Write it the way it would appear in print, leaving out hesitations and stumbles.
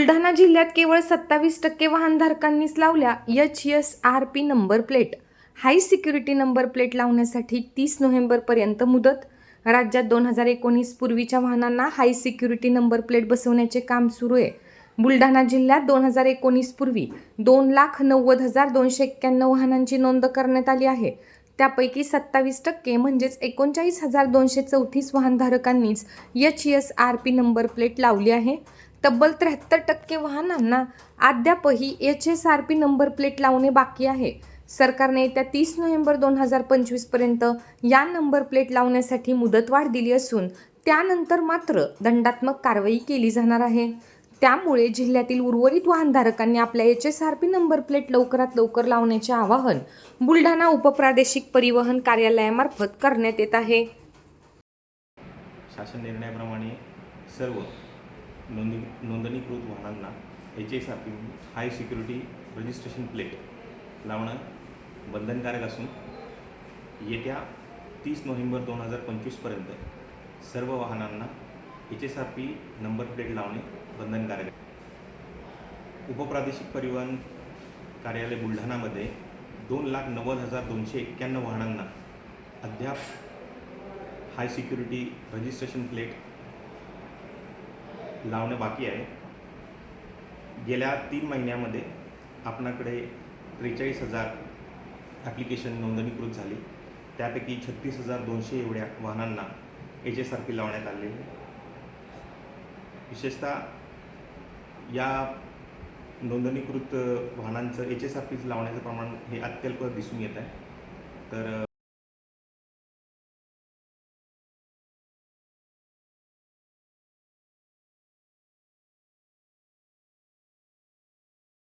बुलढाणा जिल्ह्यात केवळ 27% वाहनधारकांनीच लावल्या HSRP नंबर प्लेट. हाय सिक्युरिटी नंबर प्लेट लावण्यासाठी 30 नोव्हेंबरपर्यंत मुदत. राज्यात 2019 पूर्वीच्या वाहनांना हाय सिक्युरिटी नंबर प्लेट बसवण्याचे काम सुरू आहे. बुलढाणा जिल्ह्यात 2019 पूर्वी 2,90,291 वाहनांची नोंद करण्यात आली आहे. त्यापैकी 27% म्हणजेच 39,234 वाहनधारकांनीच HSRP नंबर प्लेट लावली आहे. तब्बल 73% वाहनांना अद्यापही HSRP नंबर प्लेट लावणे बाकी आहे. सरकारने येत्या 30 नोव्हेंबर 2025 पर्यंत या नंबर प्लेट लावण्यासाठी मुदतवाढ दिली असून त्यानंतर मात्र दंडात्मक कारवाई केली जाणार आहे. त्यामुळे जिल्ह्यातील उर्वरित वाहनधारकांनी आपल्या HSRP नंबर प्लेट लवकरात लवकर लावण्याचे आवाहन बुलढाणा उपप्रादेशिक परिवहन कार्यालयामार्फत करण्यात येत आहे. शासन निर्णयाप्रमाणे सर्व नोंदणीकृत वाहनांना HSRP हाय सिक्युरिटी रजिस्ट्रेशन प्लेट लावणं बंधनकारक असून येत्या 30 नोव्हेंबर 2025 पर्यंत सर्व वाहनांना HSRP नंबर प्लेट लावणे बंधनकारक आहे. उपप्रादेशिक परिवहन कार्यालय बुलढाणामध्ये 2,90,291 वाहनांना अद्याप हाय सिक्युरिटी रजिस्ट्रेशन प्लेट लावणं बाकी आहे. गेल्या 3 महिन्यामध्ये आपणाकडे 43,000 ॲप्लिकेशन नोंदणीकृत झाली. त्यापैकी 36,200 एवढ्या वाहनांना HSRP लावण्यात आलेले. विशेषतः या नोंदणीकृत वाहनांचं HSRP लावण्याचं प्रमाण हे अत्यल्प दिसून येत आहे. तर